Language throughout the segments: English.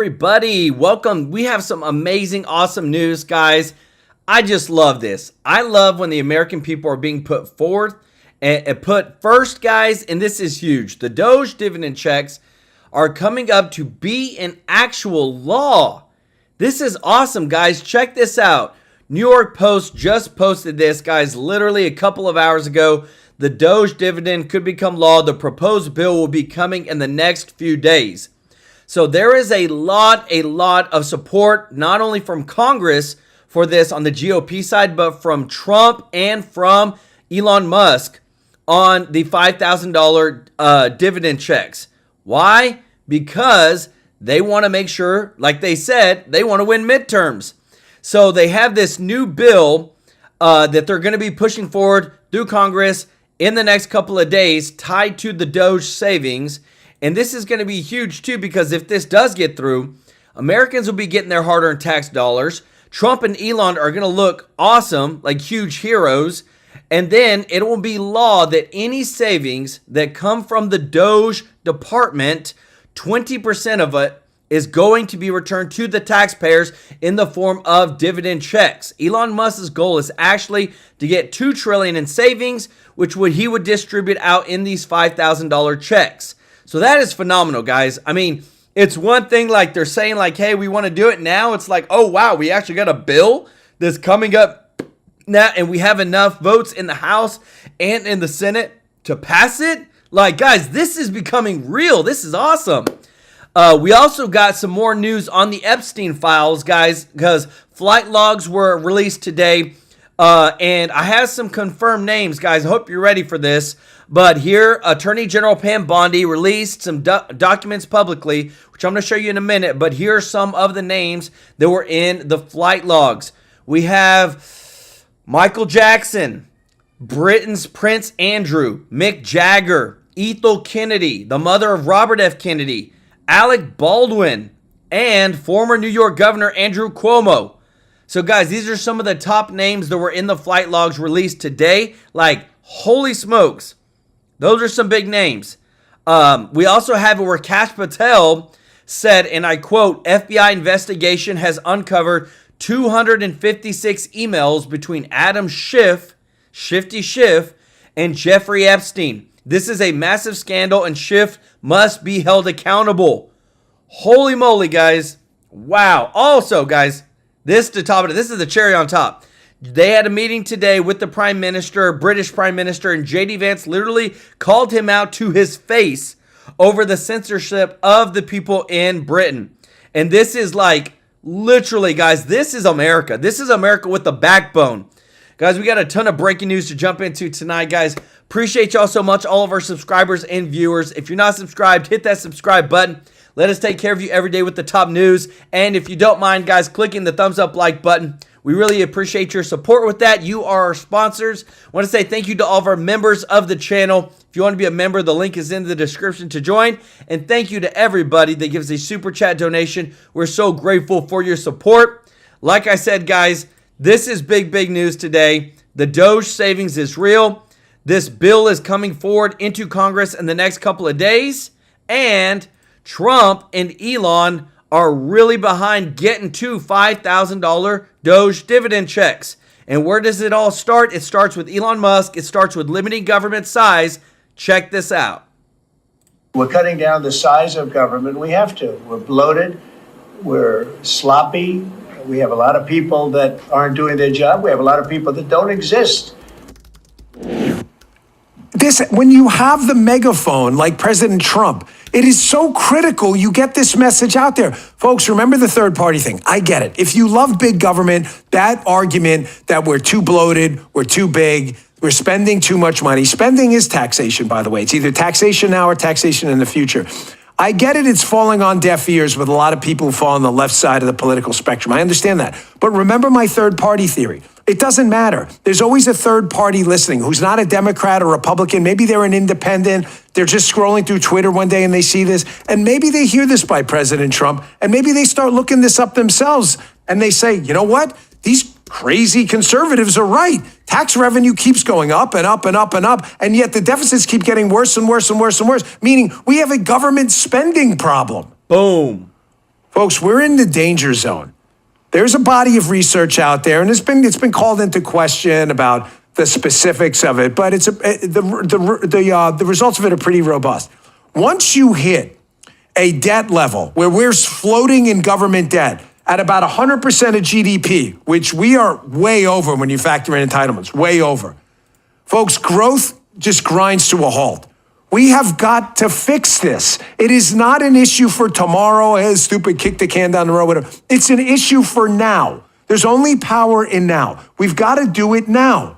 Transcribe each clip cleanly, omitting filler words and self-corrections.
Everybody, welcome. We have some amazing, awesome news, guys. I just love this. I love when the American people are being put forth and put first, guys, and this is huge. The DOGE dividend checks are coming up to be an actual law. This is awesome, guys. Check this out. New York Post just posted this, guys, literally a couple of hours ago. The DOGE dividend could become law. The proposed bill will be coming in the next few days. So there is a lot of support, not only from Congress for this on the GOP side, but from Trump and from Elon Musk on the $5,000 dividend checks. Why? Because they want to make sure, like they said, they want to win midterms. So they have this new bill that they're going to be pushing forward through Congress in the next couple of days tied to the DOGE savings. And this is going to be huge too, because if this does get through, Americans will be getting their hard-earned tax dollars. Trump and Elon are going to look awesome, like huge heroes. And then it will be law that any savings that come from the DOGE department, 20% of it is going to be returned to the taxpayers in the form of dividend checks. Elon Musk's goal is actually to get $2 trillion in savings, which he would distribute out in these $5,000 checks. So that is phenomenal, guys. I mean, it's one thing like they're saying like, hey, we want to do it now. It's like, oh, wow, we actually got a bill that's coming up now and we have enough votes in the House and in the Senate to pass it. Like, guys, this is becoming real. This is awesome. We also got some more news on the Epstein files, guys, because flight logs were released today. And I have some confirmed names, guys. I hope you're ready for this. But here, Attorney General Pam Bondi released some documents publicly, which I'm going to show you in a minute. But here are some of the names that were in the flight logs. We have Michael Jackson, Britain's Prince Andrew, Mick Jagger, Ethel Kennedy, the mother of Robert F. Kennedy, Alec Baldwin, and former New York Governor Andrew Cuomo. So, guys, these are some of the top names that were in the flight logs released today. Like, holy smokes. Those are some big names. We also have it where Kash Patel said, and I quote, FBI investigation has uncovered 256 emails between Adam Schiff, Shifty Schiff, and Jeffrey Epstein. This is a massive scandal and Schiff must be held accountable. Holy moly, guys. Wow. Also, guys, this is the cherry on top. They had a meeting today with the Prime Minister, British Prime Minister, and J.D. Vance literally called him out to his face over the censorship of the people in Britain. And this is like, literally, guys, this is America. This is America with the backbone. Guys, we got a ton of breaking news to jump into tonight, guys. Appreciate y'all so much, all of our subscribers and viewers. If you're not subscribed, hit that subscribe button. Let us take care of you every day with the top news. And if you don't mind, guys, clicking the thumbs up like button. We really appreciate your support with that. You are our sponsors. I want to say thank you to all of our members of the channel. If you want to be a member, the link is in the description to join. And thank you to everybody that gives a super chat donation. We're so grateful for your support. Like I said, guys, this is big news today. The DOGE savings is real. This bill is coming forward into Congress in the next couple of days. And Trump and Elon are really behind getting to $5,000 DOGE dividend checks. And where does it all start? It starts with Elon Musk. It starts with limiting government size. Check this out. We're cutting down the size of government. We have to. We're bloated. We're sloppy. We have a lot of people that aren't doing their job. We have a lot of people that don't exist. When you have the megaphone like President Trump, it is so critical you get this message out there. Folks, remember the third party thing. I get it. If you love big government, that argument that we're too bloated, we're too big, we're spending too much money. Spending is taxation, by the way. It's either taxation now or taxation in the future. I get it. It's falling on deaf ears with a lot of people who fall on the left side of the political spectrum. I understand that. But remember my third party theory. It doesn't matter. There's always a third party listening who's not a Democrat or Republican. Maybe they're an independent. They're just scrolling through Twitter one day and they see this. And maybe they hear this by President Trump. And maybe they start looking this up themselves. And they say, you know what? These crazy conservatives are right. Tax revenue keeps going up and up and up and up. And yet the deficits keep getting worse and worse and worse and worse. Meaning we have a government spending problem. Boom. Folks, we're in the danger zone. There's a body of research out there, and it's been called into question about the specifics of it, but the results of it are pretty robust. Once you hit a debt level where we're floating in government debt at about 100% of GDP, which we are way over when you factor in entitlements, way over. Folks, growth just grinds to a halt. We have got to fix this. It is not an issue for tomorrow, hey, stupid, kick the can down the road, whatever. It's an issue for now. There's only power in now. We've got to do it now.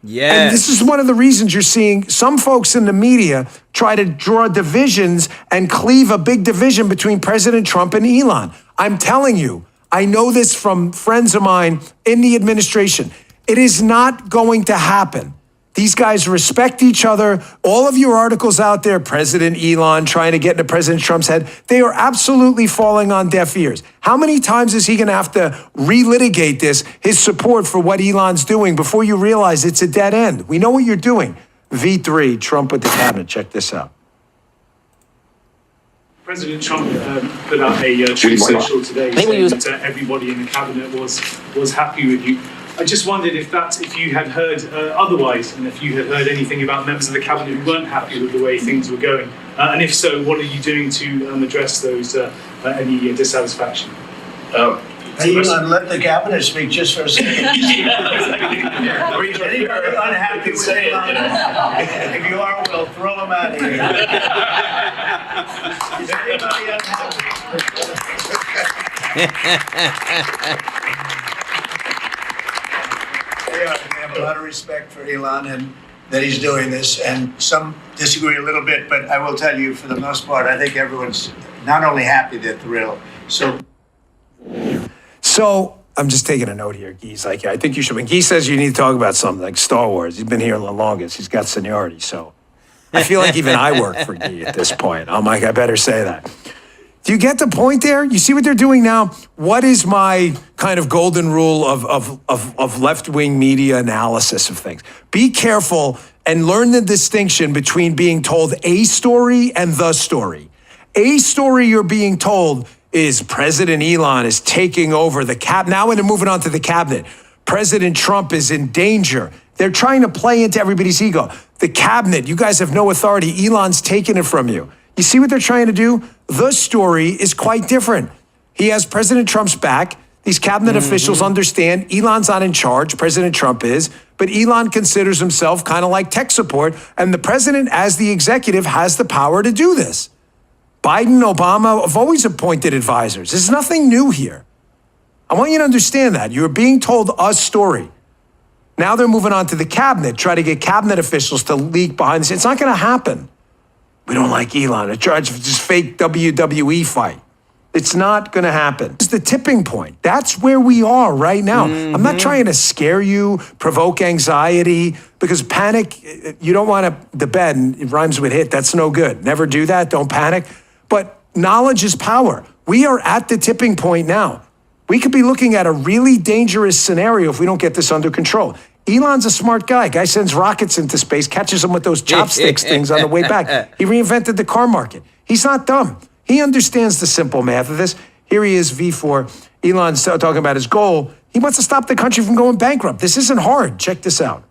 Yes. And this is one of the reasons you're seeing some folks in the media try to draw divisions and cleave a big division between President Trump and Elon. I'm telling you, I know this from friends of mine in the administration. It is not going to happen. These guys respect each other. All of your articles out there, President Elon trying to get into President Trump's head, they are absolutely falling on deaf ears. How many times is he going to have to relitigate this, his support for what Elon's doing, before you realize it's a dead end? We know what you're doing. V3, Trump with the cabinet. Check this out. President Trump put out a tweet social today saying that everybody in the cabinet was happy with you. I just wondered if you had heard otherwise, and if you had heard anything about members of the cabinet who weren't happy with the way things were going, and if so, what are you doing to address those any dissatisfaction? Elon, let the cabinet speak just for a second. Anybody unhappy with Elon? If you are, we'll throw him out of here. Is anybody unhappy? We have a lot of respect for Elon and that he's doing this, and some disagree a little bit, but I will tell you, for the most part, I think everyone's not only happy, they're thrilled. So I'm just taking a note here. Guy's like, I think you should. When Guy says you need to talk about something like Star Wars, he's been here the longest. He's got seniority. So I feel like even I work for Guy at this point. I'm like, I better say that. Do you get the point there? You see what they're doing now? What is my kind of golden rule of left-wing media analysis of things? Be careful and learn the distinction between being told a story and the story. A story you're being told is President Elon is taking over the cabinet. Now when they're moving on to the cabinet, President Trump is in danger. They're trying to play into everybody's ego. The cabinet, you guys have no authority. Elon's taking it from you. You see what they're trying to do? The story is quite different. He has President Trump's back. These cabinet officials understand Elon's not in charge, President Trump is, but Elon considers himself kind of like tech support, and the president, as the executive, has the power to do this. Biden, Obama have always appointed advisors. There's nothing new here. I want you to understand that. You're being told a story. Now they're moving on to the cabinet, try to get cabinet officials to leak behind the scenes. It's not going to happen. We don't like Elon. A charge of just fake WWE fight. It's not going to happen. It's the tipping point. That's where we are right now. I'm not trying to scare you, provoke anxiety, because panic, you don't want the bed, and it rhymes with hit. That's no good. Never do that. Don't panic. But knowledge is power. We are at the tipping point now. We could be looking at a really dangerous scenario if we don't get this under control. Elon's a smart guy. Guy sends rockets into space, catches them with those chopsticks things on the way back. He reinvented the car market. He's not dumb. He understands the simple math of this. Here he is, V4. Elon's talking about his goal. He wants to stop the country from going bankrupt. This isn't hard. Check this out.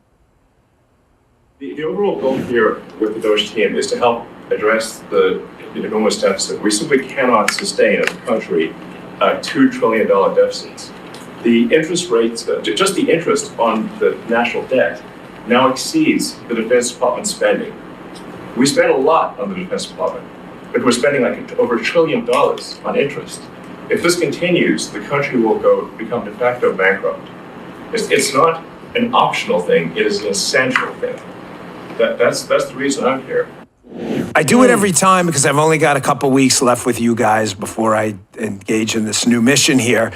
The overall goal here with the DOGE team is to help address the enormous deficit. We simply cannot sustain as a country $2 trillion deficits. The interest rates, just the interest on the national debt, now exceeds the Defense Department spending. We spend a lot on the Defense Department, but we're spending like over $1 trillion on interest. If this continues, the country will become de facto bankrupt. It's not an optional thing; it is an essential thing. That's the reason I'm here. I do it every time because I've only got a couple weeks left with you guys before I engage in this new mission here.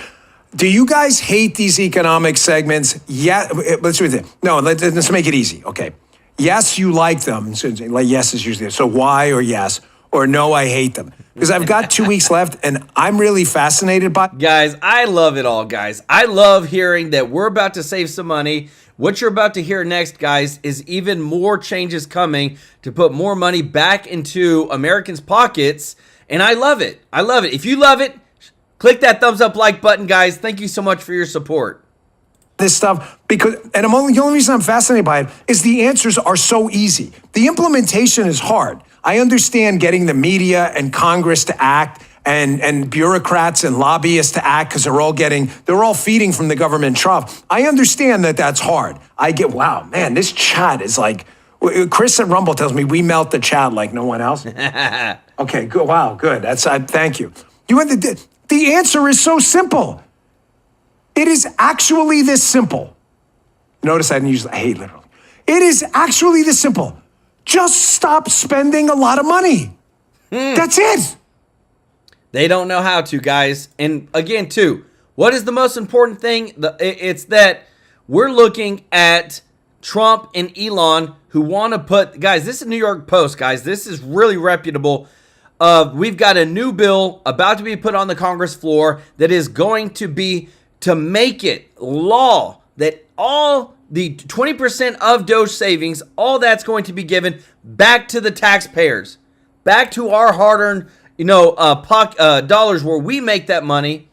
Do you guys hate these economic segments? Yeah, let's make it easy. Okay. Yes, you like them. So, like, yes is usually so why or yes or no, I hate them. Because I've got 2 weeks left and I'm really fascinated by. Guys, I love it all, guys. I love hearing that we're about to save some money. What you're about to hear next, guys, is even more changes coming to put more money back into Americans' pockets. And I love it. I love it. If you love it, Click that thumbs up like button, guys. Thank you so much for your support. This stuff because, and the only reason I'm fascinated by it is the answers are so easy. The implementation is hard. I understand getting the media and Congress to act and bureaucrats and lobbyists to act because they're all feeding from the government trough. I understand that that's hard. I get, wow, man, this chat is like, Chris at Rumble tells me we melt the chat like no one else. Okay, good. Wow, good. Thank you. The answer is so simple. It is actually this simple. Notice I didn't use, I hate literally. It is actually this simple. Just stop spending a lot of money. That's it. They don't know how to, guys. And again, too, what is the most important thing? It's that we're looking at Trump and Elon who want to put, guys, this is New York Post, guys. This is really reputable. We've got a new bill about to be put on the Congress floor that is going to be to make it law that all the 20% of DOGE savings, all that's going to be given back to the taxpayers, back to our hard-earned, dollars where we make that money,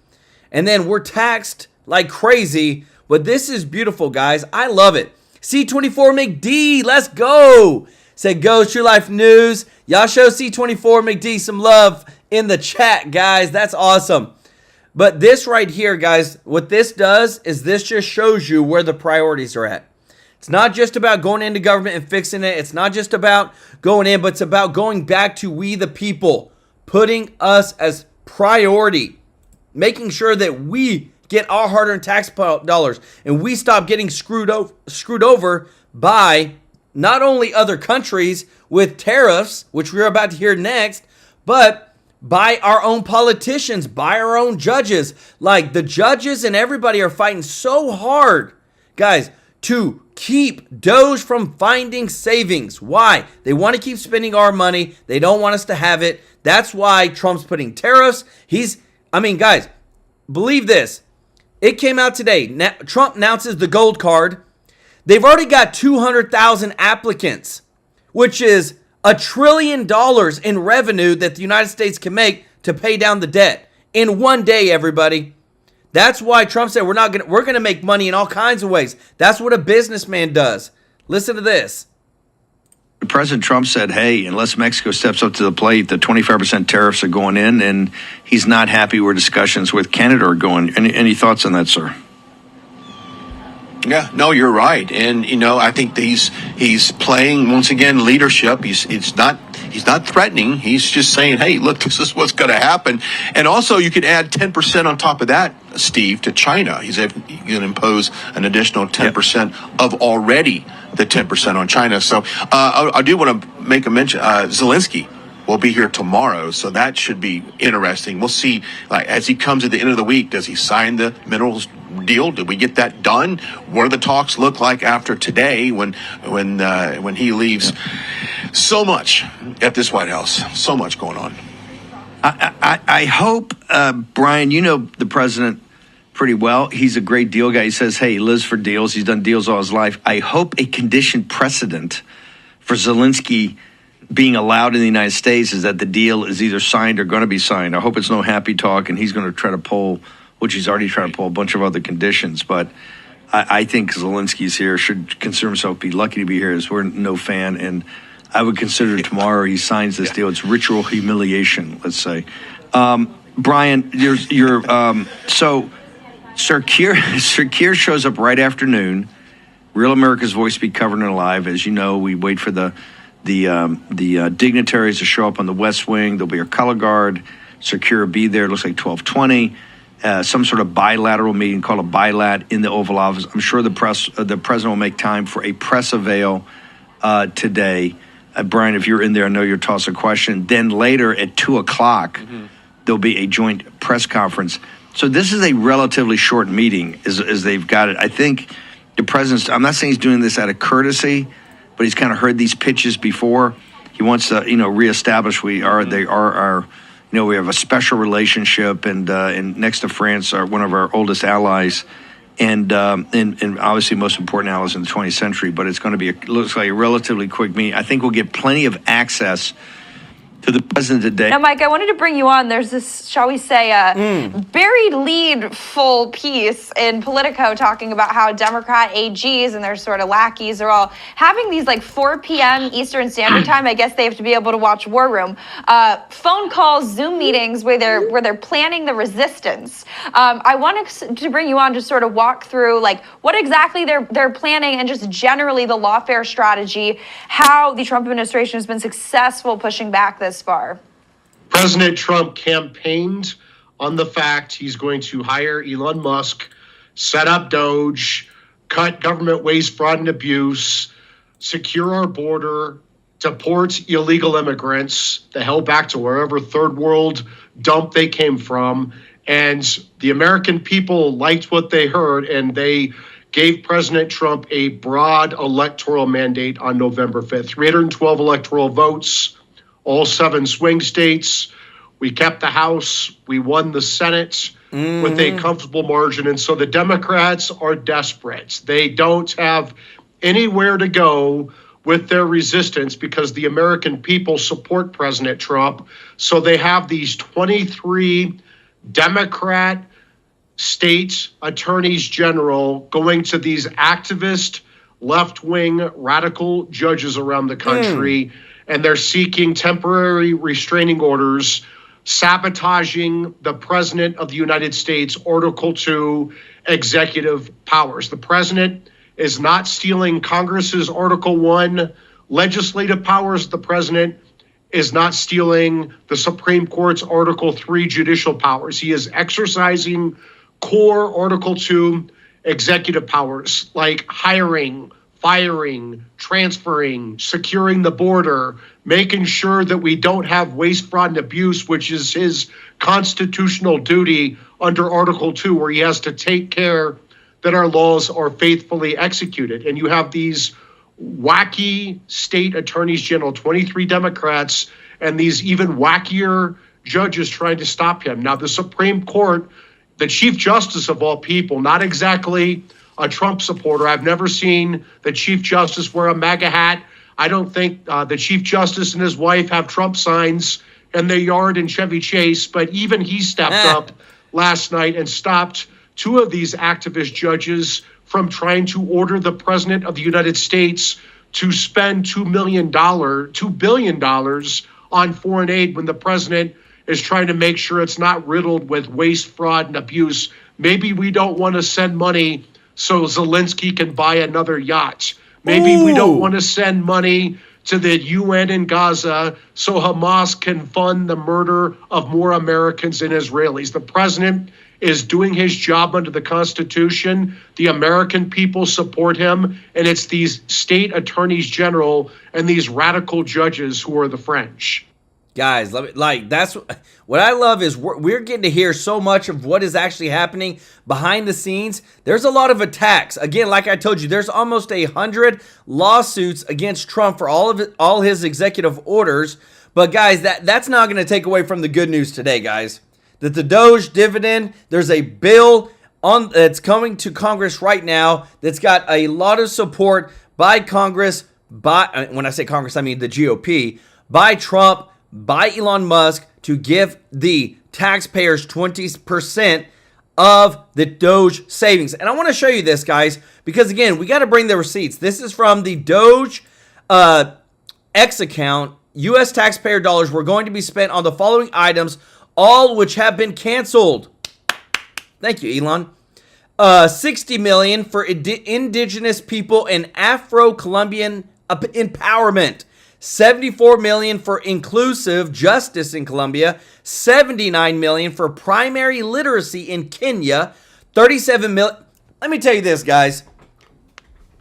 and then we're taxed like crazy. But this is beautiful, guys. I love it. C24 McD, let's go. Said go TrueLife News. Y'all show C24 McD some love in the chat, guys. That's awesome. But this right here, guys, what this does is this just shows you where the priorities are at. It's not just about going into government and fixing it. It's not just about going in, but it's about going back to we the people, putting us as priority, making sure that we get our hard-earned tax dollars and we stop getting screwed over by not only other countries with tariffs, which we're about to hear next, but by our own politicians, by our own judges. Like the judges and everybody are fighting so hard, guys, to keep DOGE from finding savings. Why? They want to keep spending our money. They don't want us to have it. That's why Trump's putting tariffs. Guys, believe this. It came out today. Now, Trump announces the gold card. They've already got 200,000 applicants, which is $1 trillion in revenue that the United States can make to pay down the debt in one day, everybody. That's why Trump said we're going to make money in all kinds of ways. That's what a businessman does. Listen to this. President Trump said, hey, unless Mexico steps up to the plate, the 25% tariffs are going in, and he's not happy where discussions with Canada are going. Any thoughts on that, sir? Yeah, no, you're right. And, I think he's playing, once again, leadership. He's not threatening. He's just saying, hey, look, this is what's going to happen. And also you could add 10% on top of that, Steve, to China. He's going to impose an additional 10% of already the 10% on China. So I do want to make a mention. Zelensky will be here tomorrow, so that should be interesting. We'll see, as he comes at the end of the week, does he sign the minerals deal? Did we get that done? What do the talks look like after today when he leaves? So much at this White House, so much going on. I hope, Brian, you know the president pretty well. He's a great deal guy. He says, hey, he lives for deals. He's done deals all his life. I hope a conditioned precedent for Zelensky being allowed in the United States is that the deal is either signed or going to be signed. I hope it's no happy talk, and he's going to try to pull, which he's already trying to pull, a bunch of other conditions. But I think Zelensky's here, should consider himself be lucky to be here, as we're no fan. And I would consider tomorrow he signs this deal. It's ritual humiliation, let's say. Brian, so Sir Keir shows up right after noon. Real America's Voice be covered and alive. As you know, we wait for the dignitaries to show up on the West Wing. There'll be a color guard. Sir Keir will be there. It looks like 12:20. Some sort of bilateral meeting called a bilat in the Oval Office. I'm sure the president will make time for a press avail today. Brian, if you're in there, I know you'll toss a question. Then later at 2 o'clock, there'll be a joint press conference. So this is a relatively short meeting as they've got it. I think the president's, I'm not saying he's doing this out of courtesy, but he's kind of heard these pitches before. He wants to, reestablish they are our, we have a special relationship, and next to France are one of our oldest allies, and obviously most important allies in the 20th century. But it's going to be looks like a relatively quick meeting. I think we'll get plenty of access to the president today. Now, Mike, I wanted to bring you on. There's this, shall we say, buried lead full piece in Politico talking about how Democrat AGs and their sort of lackeys are all having these like 4 p.m. Eastern Standard Time. I guess they have to be able to watch War Room. Phone calls, Zoom meetings where they're planning the resistance. I wanted to bring you on to sort of walk through like what exactly they're planning and just generally the lawfare strategy, how the Trump administration has been successful pushing back this far. President Trump campaigned on the fact he's going to hire Elon Musk, set up DOGE, cut government waste, fraud, and abuse, secure our border, deport illegal immigrants the hell back to wherever third world dump they came from. And the American people liked what they heard, and they gave President Trump a broad electoral mandate on November 5th. 312 electoral votes, all 7 swing states. We kept the House. We won the Senate with a comfortable margin. And so the Democrats are desperate. They don't have anywhere to go with their resistance because the American people support President Trump. So they have these 23 Democrat state attorneys general going to these activist left-wing radical judges around the country, and they're seeking temporary restraining orders, sabotaging the President of the United States Article 2 executive powers. The President is not stealing Congress's Article 1 legislative powers. The President is not stealing the Supreme Court's Article 3 judicial powers. He is exercising core Article 2 executive powers like hiring, firing, transferring, securing the border, making sure that we don't have waste, fraud, and abuse, which is his constitutional duty under Article 2, where he has to take care that our laws are faithfully executed. And you have these wacky state attorneys general, 23 Democrats, and these even wackier judges trying to stop him. Now, the Supreme Court, the Chief Justice of all people, not exactly a Trump supporter. I've never seen the Chief Justice wear a MAGA hat. I don't think the Chief Justice and his wife have Trump signs in their yard in Chevy Chase, but even he stepped up last night and stopped 2 of these activist judges from trying to order the President of the United States to spend $2 billion on foreign aid when the President is trying to make sure it's not riddled with waste, fraud, and abuse. Maybe we don't want to send money so Zelensky can buy another yacht. Maybe we don't want to send money to the UN in Gaza so Hamas can fund the murder of more Americans and Israelis. The President is doing his job under the Constitution. The American people support him, and it's these state attorneys general and these radical judges who are the French. Guys, that's what I love is we're getting to hear so much of what is actually happening behind the scenes. There's a lot of attacks. Again, like I told you, there's almost 100 lawsuits against Trump for all his executive orders. But guys, that's not going to take away from the good news today, guys. That the DOGE dividend, there's a bill that's coming to Congress right now that's got a lot of support by Congress, when I say Congress, I mean the GOP, by Trump, by Elon Musk, to give the taxpayers 20% of the DOGE savings. And I want to show you this, guys, because again, we got to bring the receipts. This is from the DOGE X account. U.S. taxpayer dollars were going to be spent on the following items, all which have been canceled. Thank you, Elon. $60 million for indigenous people and Afro-Colombian empowerment. $74 million for inclusive justice in Colombia, $79 million for primary literacy in Kenya, $37 million. Let me tell you this, guys.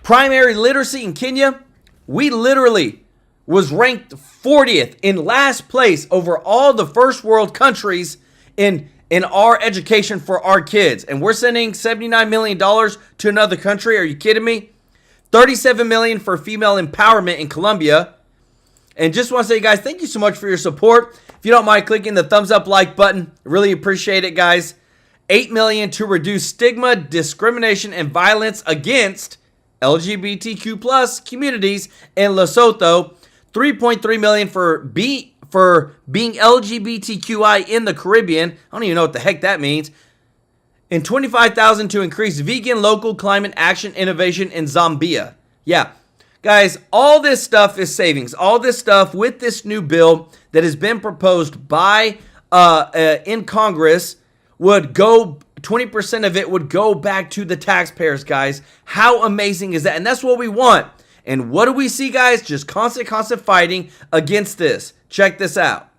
Primary literacy in Kenya, we literally was ranked 40th in last place over all the first world countries in our education for our kids. And we're sending $79 million to another country. Are you kidding me? $37 million for female empowerment in Colombia. And just want to say, guys, thank you so much for your support. If you don't mind clicking the thumbs up like button, really appreciate it, guys. $8 million to reduce stigma, discrimination, and violence against LGBTQ plus communities in Lesotho. $3.3 million for being LGBTQI in the Caribbean. I don't even know what the heck that means. And $25,000 to increase vegan local climate action innovation in Zambia. Yeah. Guys, all this stuff is savings. All this stuff with this new bill that has been proposed by in Congress would go, 20% of it would go back to the taxpayers, guys. How amazing is that? And that's what we want. And what do we see, guys? Just constant fighting against this. Check this out.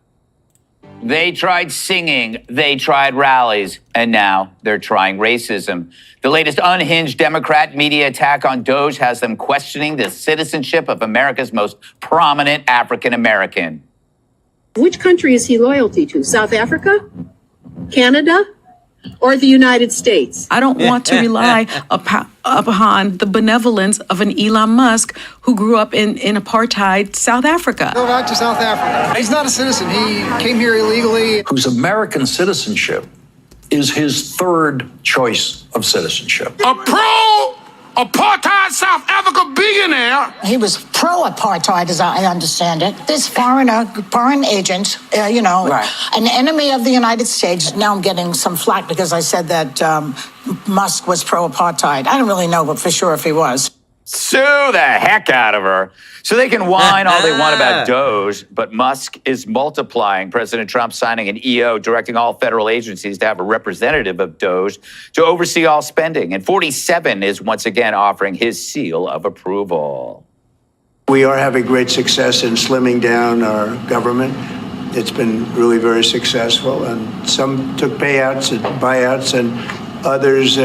They tried singing, they tried rallies, and now they're trying racism. The latest unhinged Democrat media attack on DOGE has them questioning the citizenship of America's most prominent African American. Which country is he loyalty to? South Africa? Canada? Or the United States? I don't want to rely upon the benevolence of an Elon Musk who grew up in apartheid South Africa. Go back to South Africa. He's not a citizen. He came here illegally. Whose American citizenship is his third choice of citizenship. A pro-apartheid South Africa billionaire. He was pro-apartheid, as I understand it. This foreign agent, an enemy of the United States. Now I'm getting some flack because I said that Musk was pro-apartheid. I don't really know for sure if he was. Sue the heck out of her. So they can whine all they want about DOGE, but Musk is multiplying. President Trump signing an EO directing all federal agencies to have a representative of DOGE to oversee all spending. And 47 is once again offering his seal of approval. We are having great success in slimming down our government. It's been really very successful. And some took payouts and buyouts, and others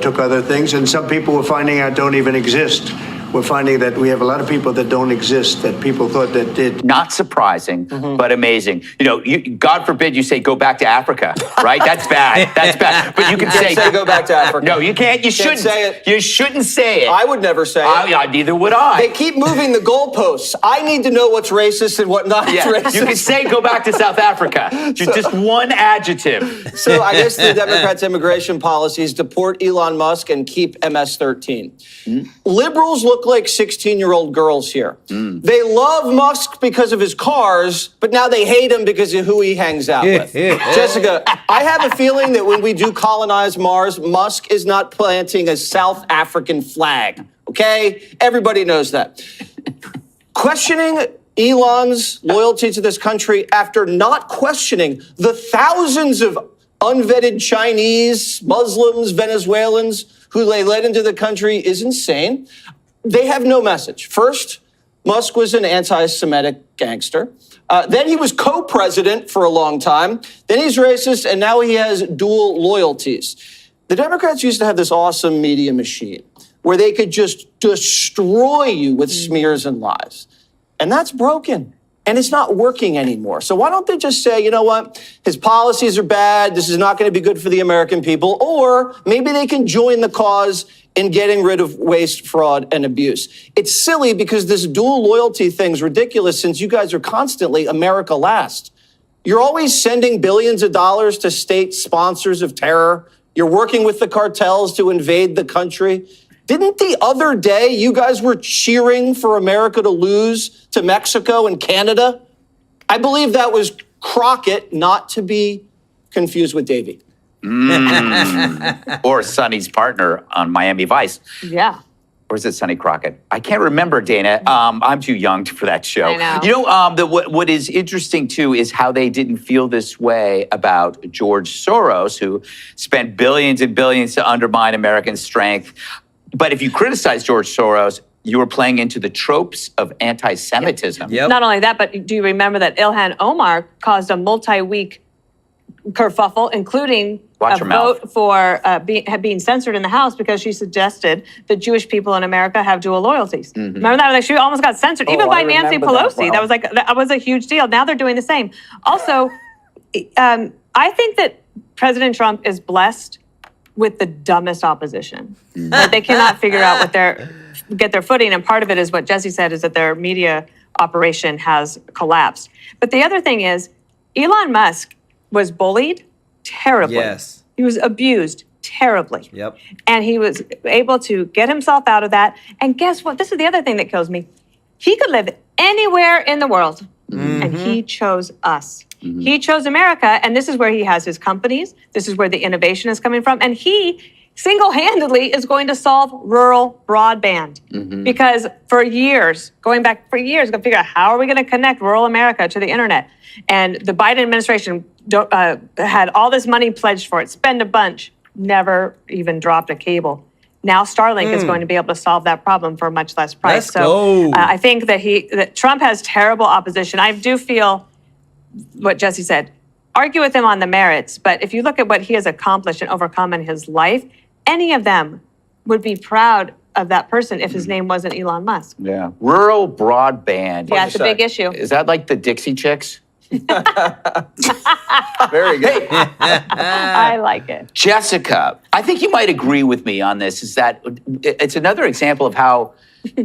took other things. And some people we're finding out don't even exist. We're finding that we have a lot of people that don't exist that people thought that did. Not surprising, but amazing. You know, God forbid you say go back to Africa, right? That's bad. That's bad. But you can say go back to Africa. No, you can't. You shouldn't say it. You shouldn't say it. I would never say it. Neither would I. They keep moving the goalposts. I need to know what's racist and what not racist. You can say go back to South Africa. Just one adjective. So I guess the Democrats' immigration policies deport Elon Musk and keep MS-13. Liberals look like 16-year-old girls here. They love Musk because of his cars, but now they hate him because of who he hangs out with. Jessica, I have a feeling that when we do colonize Mars, Musk is not planting a South African flag, okay? Everybody knows that. Questioning Elon's loyalty to this country after not questioning the thousands of unvetted Chinese, Muslims, Venezuelans who they let into the country is insane. They have no message. First, Musk was an anti-Semitic gangster. Then he was co-president for a long time. Then he's racist, and now he has dual loyalties. The Democrats used to have this awesome media machine where they could just destroy you with smears and lies. And that's broken. And it's not working anymore. So why don't they just say, you know what, his policies are bad, this is not going to be good for the American people, or maybe they can join the cause in getting rid of waste, fraud, and abuse. It's silly because this dual loyalty thing's ridiculous since you guys are constantly America last. You're always sending billions of dollars to state sponsors of terror. You're working with the cartels to invade the country. Didn't the other day you guys were cheering for America to lose to Mexico and Canada? I believe that was Crockett, not to be confused with Davey. Or Sonny's partner on Miami Vice. Yeah. Or is it Sonny Crockett? I can't remember, Dana. I'm too young for that show. I know. You know, what is interesting, too, is how they didn't feel this way about George Soros, who spent billions and billions to undermine American strength. But if you criticize George Soros, you were playing into the tropes of anti-Semitism. Yep. Not only that, but do you remember that Ilhan Omar caused a multi-week kerfuffle, including vote for being censored in the House because she suggested that Jewish people in America have dual loyalties. Remember that? Like, she almost got censored, even by Nancy Pelosi. That was a huge deal. Now they're doing the same. Also, I think that President Trump is blessed with the dumbest opposition. That they cannot figure out get their footing, and part of it is what Jesse said, is that their media operation has collapsed. But the other thing is, Elon Musk was bullied terribly. Yes. He was abused terribly. Yep. And he was able to get himself out of that. And guess what? This is the other thing that kills me. He could live anywhere in the world. And he chose us. He chose America, and this is where he has his companies. This is where the innovation is coming from. And he single-handedly is going to solve rural broadband. Because for years, going back for years, going to figure out how are we going to connect rural America to the internet. And the Biden administration had all this money pledged for it, spend a bunch, never even dropped a cable. Now Starlink is going to be able to solve that problem for much less price. Let's go. I think that Trump has terrible opposition. I do feel what Jesse said. Argue with him on the merits, but if you look at what he has accomplished and overcome in his life, any of them would be proud of that person if his name wasn't Elon Musk. Yeah. Rural broadband. Yeah, it's a big issue. Is that like the Dixie Chicks? Very good. I like it. Jessica, I think you might agree with me on this, is that it's another example of how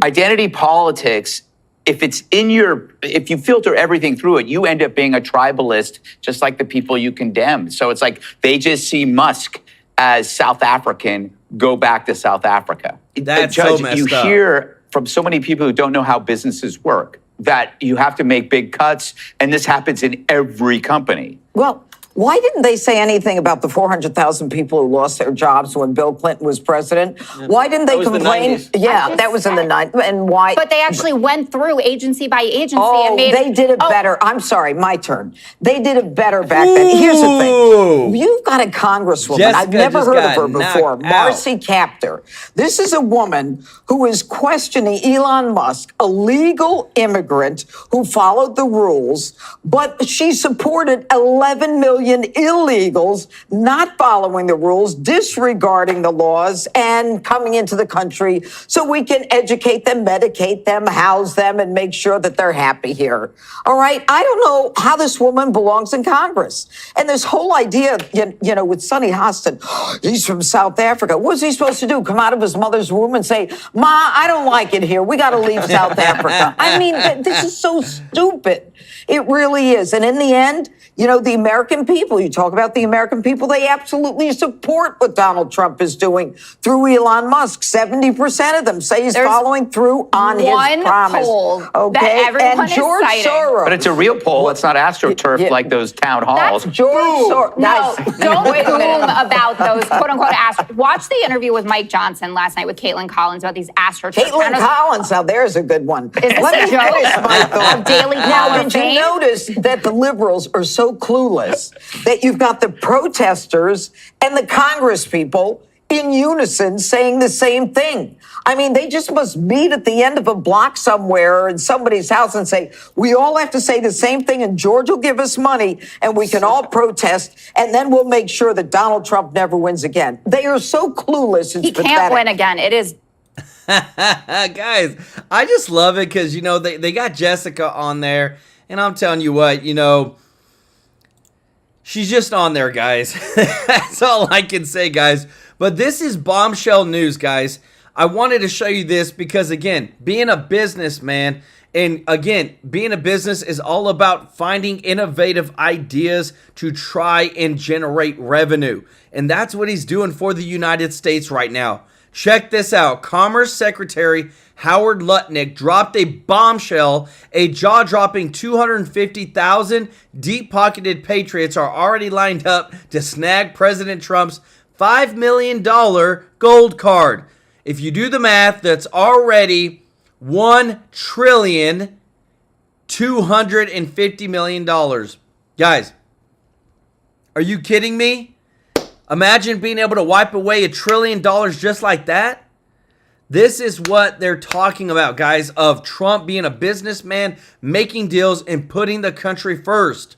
identity politics, if you filter everything through it, you end up being a tribalist, just like the people you condemn. So it's like they just see Musk as South African, go back to South Africa. That's Judge, so messed you up. hear from so many people who don't know how businesses work that you have to make big cuts, and this happens in every company. Well, why didn't they say anything about the 400,000 people who lost their jobs when Bill Clinton was president? Why didn't they was the complain? 90s. Yeah, that was in the 90s. And why? But they actually went through agency by agency Oh, and made they did it better. I'm sorry, my turn. They did it better back then. Here's the thing. You've got a congresswoman. Jessica I've never just heard of got her before. knocked out. Marcy Kaptur. This is a woman who is questioning Elon Musk, a legal immigrant who followed the rules, but she supported 11 million illegals not following the rules, disregarding the laws, and coming into the country so we can educate them, medicate them, house them, and make sure that they're happy here. All right? I don't know how this woman belongs in Congress. And this whole idea, you know, with Sonny Hostin, he's from South Africa. What's he supposed to do? Come out of his mother's womb and say, Ma, I don't like it here. We got to leave South Africa. I mean, this is so stupid. It really is. And in the end, you know, the American people, you talk about the American people, they absolutely support what Donald Trump is doing through Elon Musk. 70% of them say he's following through on his promise. Poll Okay, that everyone and George is citing. Soros. But it's a real poll. It's not AstroTurf like those town halls. George Soros. No, don't Wait a minute. boom about those quote-unquote Watch the interview with Mike Johnson last night with Caitlin Collins about these AstroTurf. Caitlin Collins, now there's a good one. Is this Let a me joke? finish my thought. Of Daily Now, Caller did you fame? notice that the liberals are so clueless that you've got the protesters and the Congress people in unison saying the same thing? I mean, they just must meet at the end of a block somewhere in somebody's house and say, we all have to say the same thing, and George will give us money, and we can all protest, and then we'll make sure that Donald Trump never wins again. They are so clueless. It's He can't pathetic. win again. It is. Guys, I just love it because, you know, they got Jessica on there, and I'm telling you what, you know, she's just on there, guys. That's all I can say, guys. But this is bombshell news, guys. I wanted to show you this because, again, being a businessman, and again, being a business is all about finding innovative ideas to try and generate revenue. And that's what he's doing for the United States right now. Check this out. Commerce Secretary Howard Lutnick dropped a bombshell. A jaw-dropping 250,000 deep-pocketed patriots are already lined up to snag President Trump's $5 million gold card. If you do the math, that's already $1,250 million. Guys, are you kidding me? Imagine being able to wipe away $1 trillion just like that. This is what they're talking about, guys, of Trump being a businessman, making deals, and putting the country first.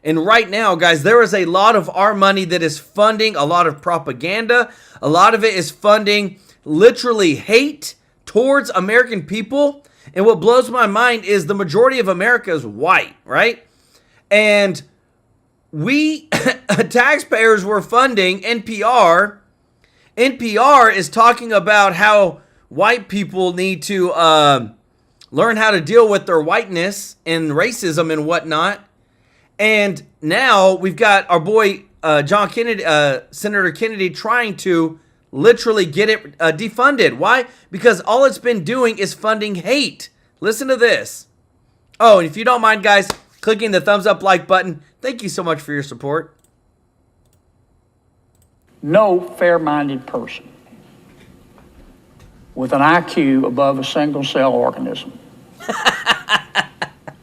And right now, guys, there is a lot of our money that is funding a lot of propaganda. A lot of it is funding literally hate towards American people. And what blows my mind is the majority of America is white, right? And we, taxpayers, were funding NPR. NPR is talking about how white people need to learn how to deal with their whiteness and racism and whatnot. And now we've got our boy John Kennedy, Senator Kennedy, trying to literally get it defunded. Why? Because all it's been doing is funding hate. Listen to this. Oh, and if you don't mind, guys, clicking the thumbs up like button, thank you so much for your support. No fair-minded person with an IQ above a single-cell organism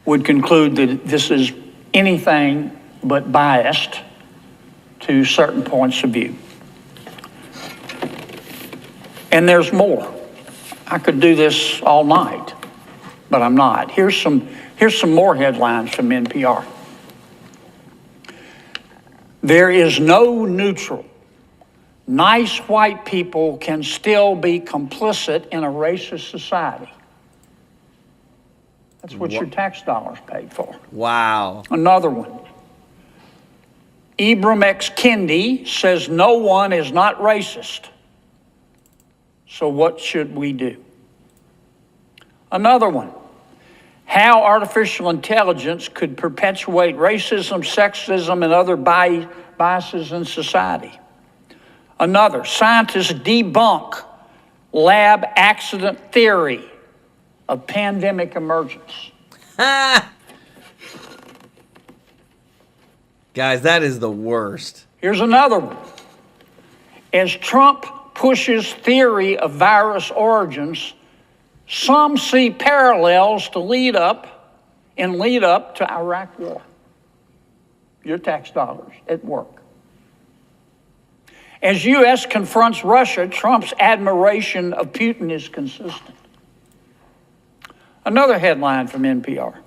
would conclude that this is anything but biased to certain points of view. And there's more. I could do this all night, but I'm not. Here's some more headlines from NPR. There is no neutral. Nice white people can still be complicit in a racist society. That's what your tax dollars paid for. Wow. Another one. Ibram X. Kendi says no one is not racist. So what should we do? Another one. How artificial intelligence could perpetuate racism, sexism, and other biases in society. Another. Scientists debunk lab accident theory of pandemic emergence. Guys, that is the worst. Here's another one. As Trump pushes theory of virus origins, some see parallels to lead up to Iraq war. Your tax dollars at work. As U.S. confronts Russia, Trump's admiration of Putin is consistent. Another headline from NPR.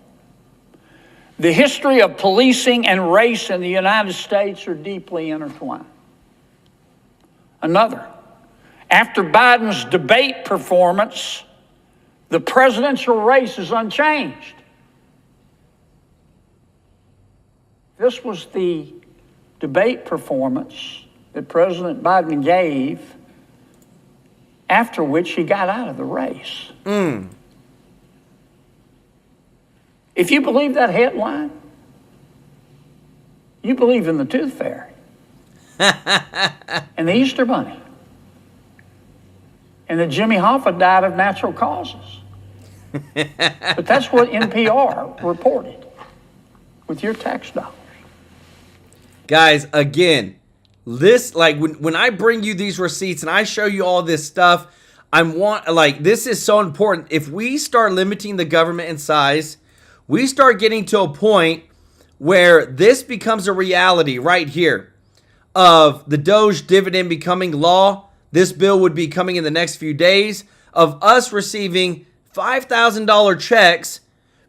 The history of policing and race in the United States are deeply intertwined. Another. After Biden's debate performance, the presidential race is unchanged. This was the debate performance that President Biden gave, after which he got out of the race. If you believe that headline, you believe in the Tooth Fairy and the Easter Bunny and that Jimmy Hoffa died of natural causes. But that's what NPR reported with your tax dollars. Guys, again, this, like, when I bring you these receipts and I show you all this stuff, this is so important. If we start limiting the government in size, we start getting to a point where this becomes a reality right here of the DOGE dividend becoming law. This bill would be coming in the next few days of us receiving $5,000 checks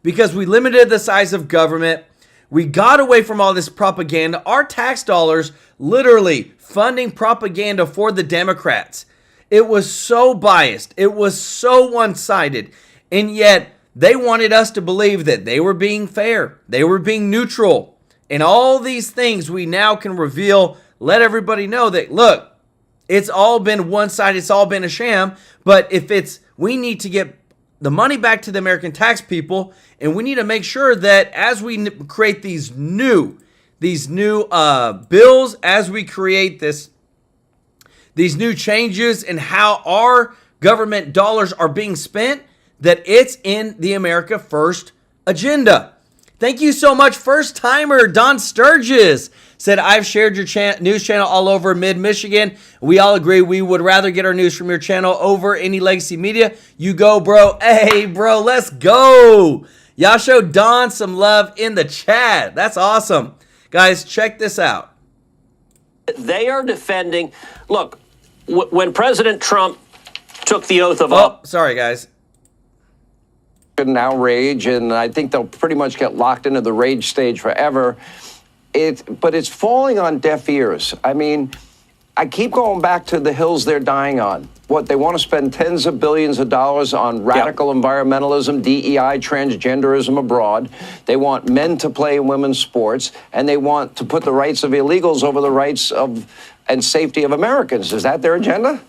because we limited the size of government. We got away from all this propaganda. Our tax dollars literally funding propaganda for the Democrats. It was so biased. It was so one-sided. And yet they wanted us to believe that they were being fair. They were being neutral. And all these things we now can reveal, let everybody know that, look, it's all been one-sided. It's all been a sham. But we need to get the money back to the American tax people, and we need to make sure that as we create these new bills, as we create these new changes in how our government dollars are being spent, that it's in the America First agenda. Thank you so much, first timer Don Sturgis said, I've shared your news channel all over mid-Michigan. We all agree we would rather get our news from your channel over any legacy media. You go, bro. Hey, bro, let's go. Y'all show Don some love in the chat. That's awesome. Guys, check this out. They are defending. Look, when President Trump took the oath of office. Sorry, guys. Now rage, and I think they'll pretty much get locked into the rage stage forever. But it's falling on deaf ears. I mean, I keep going back to the hills they're dying on. What, they want to spend tens of billions of dollars on radical environmentalism, DEI, transgenderism abroad. They want men to play in women's sports, and they want to put the rights of illegals over the rights of and safety of Americans. Is that their agenda?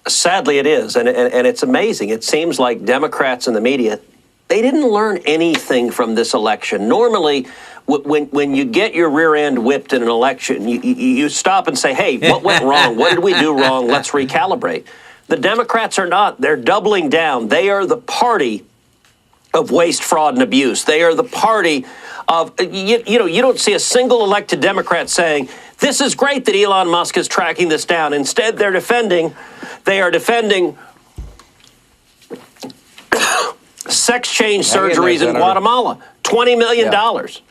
Sadly, it is, and it's amazing. It seems like Democrats and the media, they didn't learn anything from this election. Normally, when you get your rear end whipped in an election, you stop and say, hey, what went wrong? What did we do wrong? Let's recalibrate. The Democrats are not. They're doubling down. They are the party of waste, fraud, and abuse. They are the party of, you don't see a single elected Democrat saying, this is great that Elon Musk is tracking this down. Instead, they are defending sex change surgeries in Guatemala, $20 million. Yeah.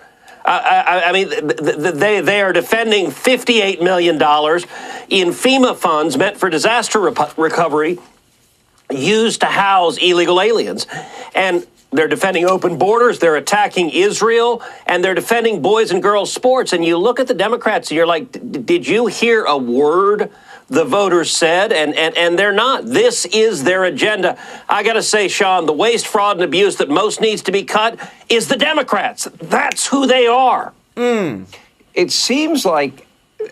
I mean, they are defending $58 million in FEMA funds meant for disaster recovery used to house illegal aliens. And they're defending open borders, they're attacking Israel, and they're defending boys and girls sports. And you look at the Democrats and you're like, did you hear a word the voters said? And they're not. This is their agenda. I got to say, Sean, the waste, fraud, and abuse that most needs to be cut is the Democrats. That's who they are. It seems like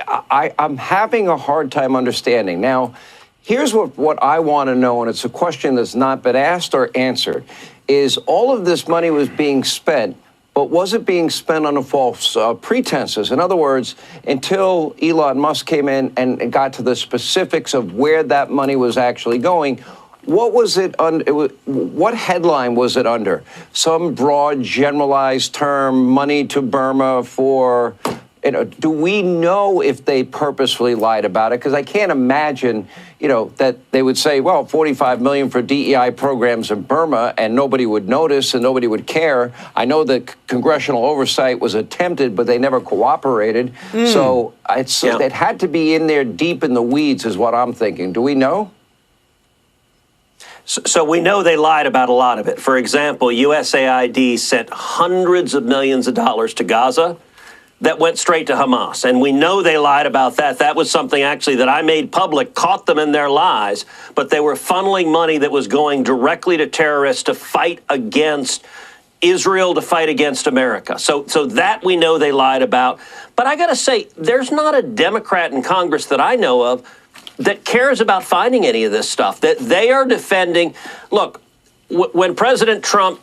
I'm having a hard time understanding. Now, here's what I want to know, and it's a question that's not been asked or answered, is all of this money was being spent, but was it being spent on false pretenses? In other words, until Elon Musk came in and got to the specifics of where that money was actually going, what was it what headline was it under? Some broad, generalized term, money to Burma for... do we know if they purposefully lied about it? Because I can't imagine, that they would say, well, $45 million for DEI programs in Burma, and nobody would notice and nobody would care. I know that congressional oversight was attempted, but they never cooperated. So it had to be in there deep in the weeds is what I'm thinking. Do we know? So we know they lied about a lot of it. For example, USAID sent hundreds of millions of dollars to Gaza that went straight to Hamas. And we know they lied about that. That was something actually that I made public, caught them in their lies, but they were funneling money that was going directly to terrorists to fight against Israel, to fight against America. So that we know they lied about. But I got to say, there's not a Democrat in Congress that I know of that cares about finding any of this stuff, that they are defending. Look, when President Trump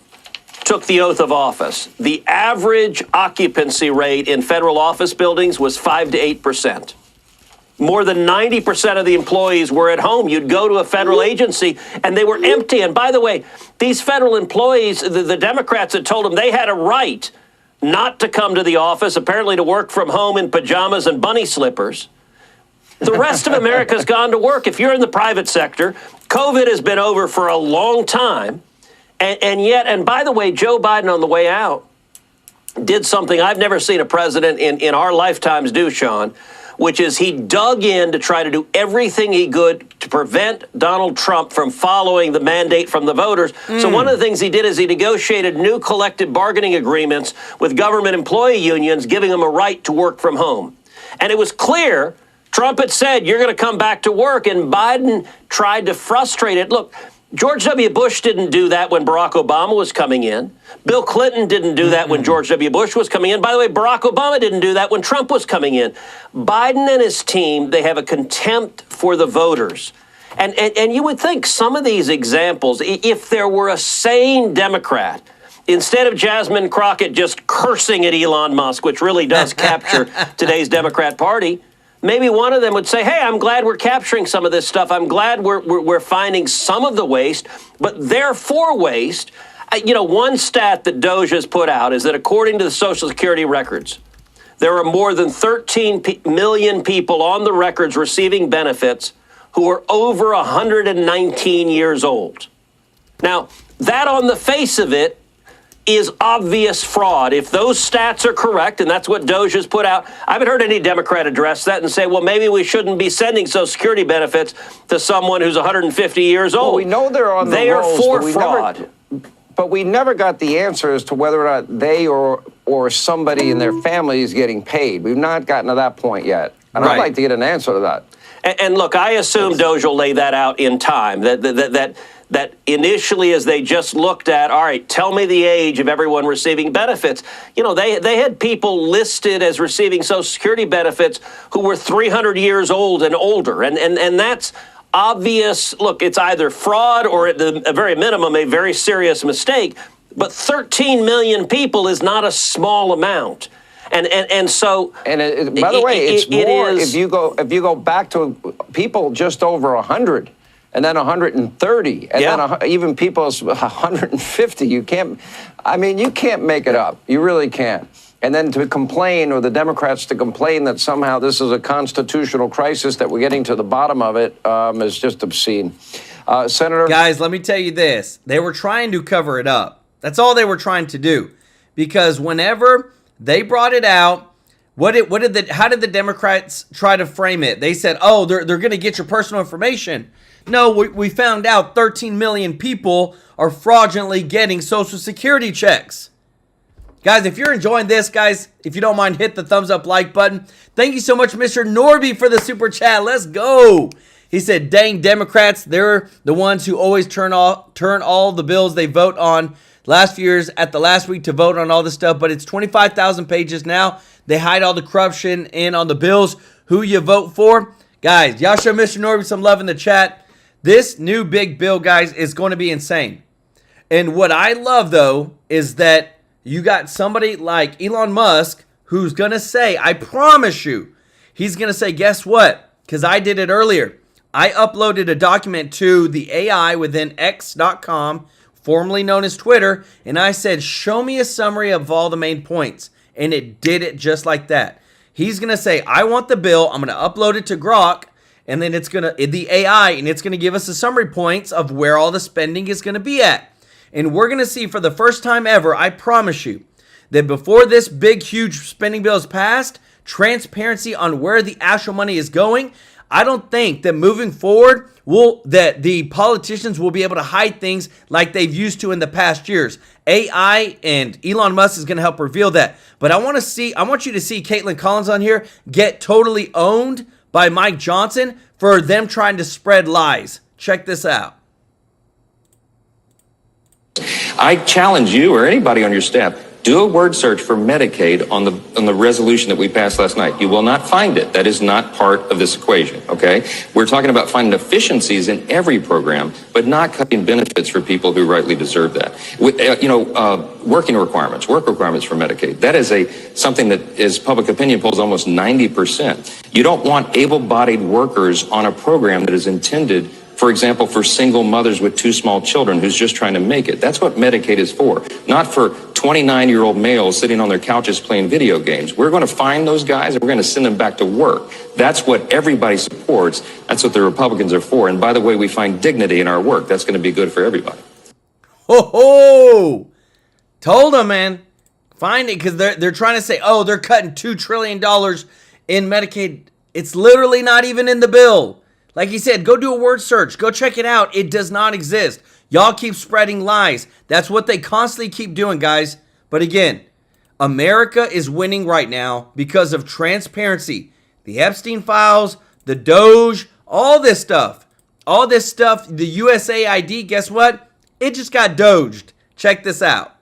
took the oath of office, the average occupancy rate in federal office buildings was 5 to 8%. More than 90% of the employees were at home. You'd go to a federal agency and they were empty. And by the way, these federal employees, the Democrats had told them they had a right not to come to the office, apparently to work from home in pajamas and bunny slippers. The rest of America's gone to work. If you're in the private sector, COVID has been over for a long time. And by the way, Joe Biden on the way out did something I've never seen a president in our lifetimes do, Sean, which is he dug in to try to do everything he could to prevent Donald Trump from following the mandate from the voters. So one of the things he did is he negotiated new collective bargaining agreements with government employee unions, giving them a right to work from home. And it was clear Trump had said, you're going to come back to work, and Biden tried to frustrate it. Look, George W. Bush didn't do that when Barack Obama was coming in. Bill Clinton didn't do that when George W. Bush was coming in. By the way, Barack Obama didn't do that when Trump was coming in. Biden and his team, they have a contempt for the voters. And you would think some of these examples, if there were a sane Democrat, instead of Jasmine Crockett just cursing at Elon Musk, which really does capture today's Democrat Party, maybe one of them would say, hey, I'm glad we're capturing some of this stuff. I'm glad we're finding some of the waste, but they're for waste. One stat that DOGE has put out is that according to the Social Security records, there are more than 13 million people on the records receiving benefits who are over 119 years old. Now, that on the face of it is obvious fraud. If those stats are correct, and that's what DOGE has put out, I haven't heard any Democrat address that and say, well, maybe we shouldn't be sending Social Security benefits to someone who's 150 years old. Well, we know they're on the They rolls, are for fraud. But we never got the answer as to whether or not they or somebody in their family is getting paid. We've not gotten to that point yet. And I'd like to get an answer to that. And look, I assume DOGE will lay that out in time, that initially as they just looked at, all right, tell me the age of everyone receiving benefits. They had people listed as receiving Social Security benefits who were 300 years old and older. And that's obvious. Look, it's either fraud or at the very minimum, a very serious mistake. But 13 million people is not a small amount. And so, by the way, it's more if you go back to people just over 100. and then 130, and then even people 150. You can't make it up. You really can't. And then to complain, or the Democrats to complain that somehow this is a constitutional crisis, that we're getting to the bottom of it, is just obscene. Senator? Guys, let me tell you this. They were trying to cover it up. That's all they were trying to do. Because whenever they brought it out, how did the Democrats try to frame it? They said, oh, they're going to get your personal information. No, we found out 13 million people are fraudulently getting Social Security checks. Guys, if you're enjoying this, guys, if you don't mind, hit the thumbs up like button. Thank you so much, Mr. Norby, for the super chat. Let's go. He said, dang Democrats, they're the ones who always turn all the bills they vote on last few years at the last week to vote on all this stuff, but it's 25,000 pages now. They hide all the corruption in on the bills. Who you vote for? Guys, y'all show Mr. Norby some love in the chat. This new big bill, guys, is going to be insane. And what I love, though, is that you got somebody like Elon Musk who's going to say, I promise you, he's going to say, guess what? Because I did it earlier. I uploaded a document to the AI within X.com, formerly known as Twitter, and I said, show me a summary of all the main points. And it did it just like that. He's going to say, I want the bill. I'm going to upload it to Grok, and then it's going to, the AI, and it's going to give us the summary points of where all the spending is going to be at. And we're going to see for the first time ever, I promise you, that before this big, huge spending bill is passed, transparency on where the actual money is going. I don't think that moving forward, that the politicians will be able to hide things like they've used to in the past years. AI and Elon Musk is going to help reveal that. But I want you to see Caitlin Collins on here get totally owned by Mike Johnson for them trying to spread lies. Check this out. I challenge you or anybody on your staff, do a word search for Medicaid on the resolution that we passed last night. You will not find it. That is not part of this equation, okay? We're talking about finding efficiencies in every program, but not cutting benefits for people who rightly deserve that. Work requirements for Medicaid. That is something that is public opinion polls almost 90%. You don't want able-bodied workers on a program that is intended, for example, for single mothers with 2 small children who's just trying to make it. That's what Medicaid is for, not for 29-year-old males sitting on their couches playing video games. We're going to find those guys and we're going to send them back to work. That's what everybody supports. That's what the Republicans are for. And by the way, we find dignity in our work. That's going to be good for everybody. Ho ho! Told them, man. Find it, because they're trying to say, oh, they're cutting $2 trillion in Medicaid. It's literally not even in the bill. Like he said, go do a word search. Go check it out. It does not exist. Y'all keep spreading lies. That's what they constantly keep doing, guys. But again, America is winning right now because of transparency. The Epstein files, the DOGE, all this stuff. All this stuff, the USAID, guess what? It just got doged. Check this out.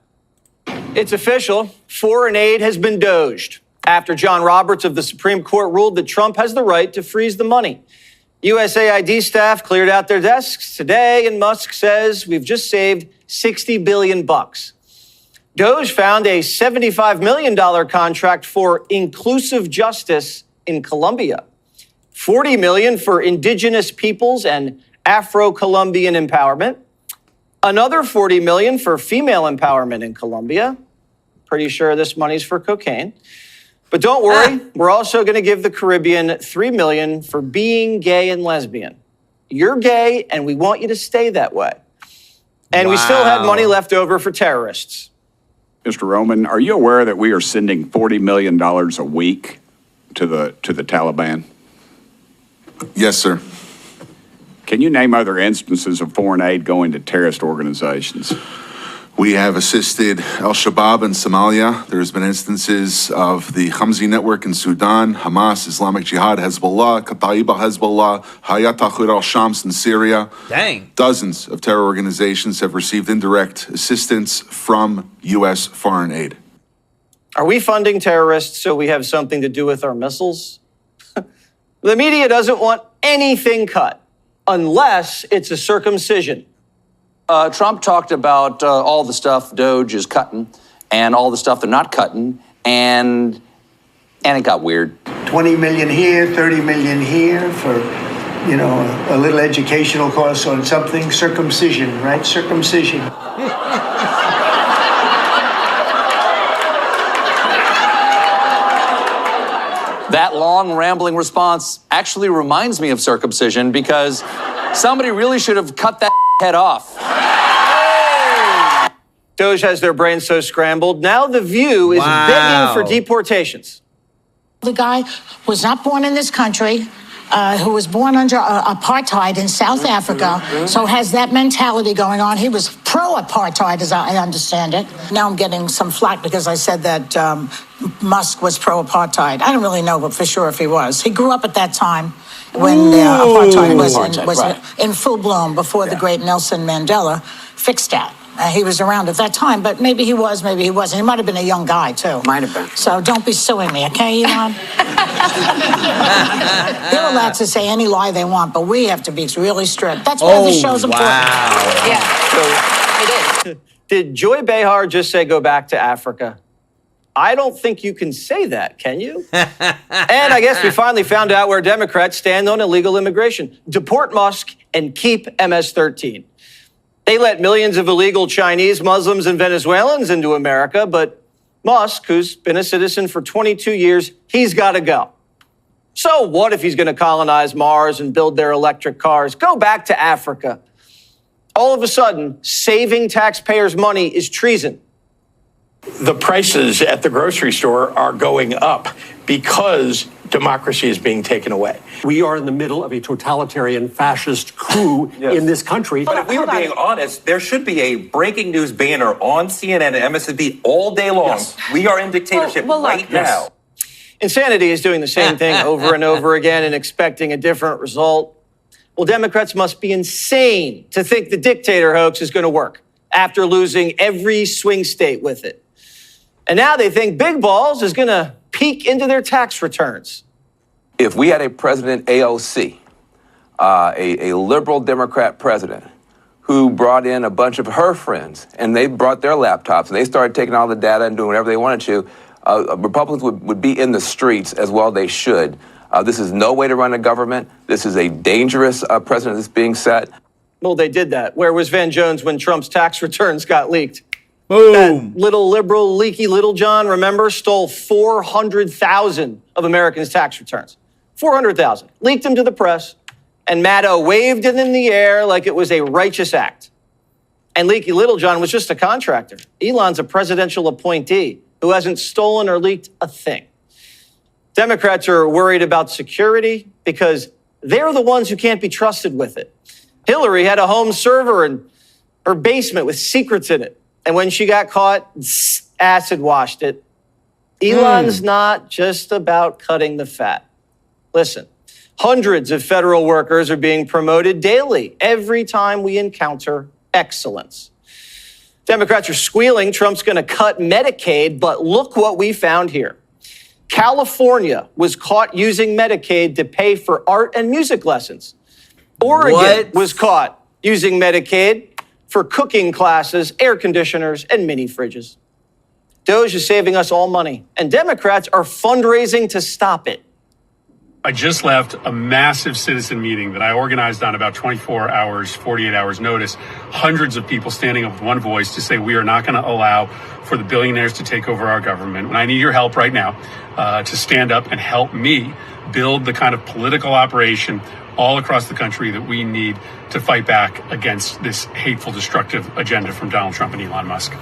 It's official. Foreign aid has been doged after John Roberts of the Supreme Court ruled that Trump has the right to freeze the money. USAID staff cleared out their desks today, and Musk says we've just saved $60 billion. DOGE found a $75 million contract for inclusive justice in Colombia, $40 million for indigenous peoples and Afro-Colombian empowerment, another $40 million for female empowerment in Colombia. Pretty sure this money's for cocaine. But don't worry, we're also going to give the Caribbean $3 million for being gay and lesbian. You're gay, and we want you to stay that way. And we still had money left over for terrorists. Mr. Roman, are you aware that we are sending $40 million a week to the Taliban? Yes, sir. Can you name other instances of foreign aid going to terrorist organizations? We have assisted al-Shabaab in Somalia. There's been instances of the Hamzi network in Sudan, Hamas, Islamic Jihad, Hezbollah, Kataib al-Hezbollah, Hayat Tahrir al-Shams in Syria. Dang. Dozens of terror organizations have received indirect assistance from U.S. foreign aid. Are we funding terrorists so we have something to do with our missiles? The media doesn't want anything cut unless it's a circumcision. Trump talked about all the stuff DOGE is cutting and all the stuff they're not cutting, and it got weird. 20 million here, 30 million here for a little educational course on something, circumcision, right? Circumcision. That long, rambling response actually reminds me of circumcision because somebody really should have cut that head off. DOGE has their brains so scrambled. Now The View is begging for deportations. The guy was not born in this country, who was born under apartheid in South Africa, so has that mentality going on. He was pro-apartheid, as I understand it. Now I'm getting some flack because I said that Musk was pro-apartheid. I don't really know for sure if he was. He grew up at that time when apartheid was in full bloom before the great Nelson Mandela fixed that. He was around at that time, but maybe he was, maybe he wasn't. He might have been a young guy, too. Might have been. So don't be suing me, okay, Elon? They're allowed to say any lie they want, but we have to be really strict. That's why the show's important. Yeah. Did Joy Behar just say go back to Africa? I don't think you can say that, can you? And I guess we finally found out where Democrats stand on illegal immigration. Deport Musk and keep MS-13. They let millions of illegal Chinese, Muslims, and Venezuelans into America, but Musk, who's been a citizen for 22 years, he's got to go. So what if he's going to colonize Mars and build their electric cars? Go back to Africa. All of a sudden, saving taxpayers' money is treason. The prices at the grocery store are going up because democracy is being taken away. We are in the middle of a totalitarian fascist coup in this country. But if we were being honest, there should be a breaking news banner on CNN and MSNBC all day long. Yes. We are in dictatorship right now. Insanity is doing the same thing over and over again and expecting a different result. Well, Democrats must be insane to think the dictator hoax is going to work after losing every swing state with it. And now they think Big Balls is going to peek into their tax returns. If we had a president AOC, a liberal Democrat president, who brought in a bunch of her friends, and they brought their laptops, and they started taking all the data and doing whatever they wanted to, Republicans would be in the streets as well they should. This is no way to run a government. This is a dangerous precedent that's being set. Well, they did that. Where was Van Jones when Trump's tax returns got leaked? Boom. That little liberal, leaky little John, remember, stole 400,000 of Americans' tax returns. 400,000. Leaked them to the press, and Nato waved it in the air like it was a righteous act. And Leaky Little John was just a contractor. Elon's a presidential appointee who hasn't stolen or leaked a thing. Democrats are worried about security because they're the ones who can't be trusted with it. Hillary had a home server in her basement with secrets in it. And when she got caught, acid washed it. Elon's not just about cutting the fat. Listen, hundreds of federal workers are being promoted daily every time we encounter excellence. Democrats are squealing Trump's going to cut Medicaid, but look what we found here. California was caught using Medicaid to pay for art and music lessons. Oregon was caught using Medicaid for cooking classes, air conditioners, and mini fridges. DOGE is saving us all money, and Democrats are fundraising to stop it. I just left a massive citizen meeting that I organized on about 24 hours, 48 hours notice. Hundreds of people standing up with one voice to say we are not going to allow for the billionaires to take over our government. And I need your help right now to stand up and help me build the kind of political operation all across the country that we need to fight back against this hateful, destructive agenda from Donald Trump and Elon Musk.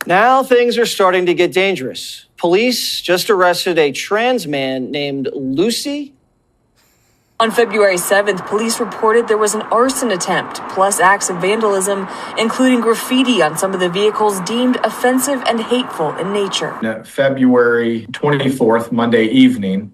Now things are starting to get dangerous. Police just arrested a trans man named Lucy. On February 7th, police reported there was an arson attempt, plus acts of vandalism, including graffiti on some of the vehicles deemed offensive and hateful in nature. February 24th, Monday evening,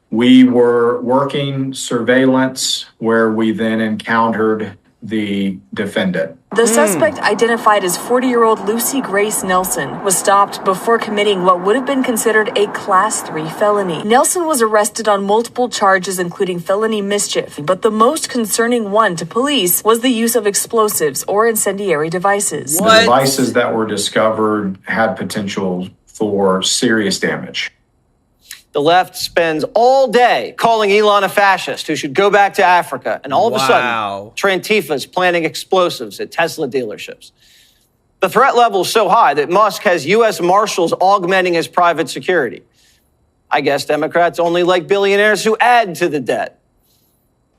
we were working surveillance where we then encountered the defendant. The suspect, identified as 40-year-old Lucy Grace Nelson, was stopped before committing what would have been considered a Class 3 felony. Nelson was arrested on multiple charges, including felony mischief, but the most concerning one to police was the use of explosives or incendiary devices. The devices that were discovered had potential for serious damage. The left spends all day calling Elon a fascist who should go back to Africa. And all of a sudden, Antifa's planting explosives at Tesla dealerships. The threat level is so high that Musk has U.S. Marshals augmenting his private security. I guess Democrats only like billionaires who add to the debt.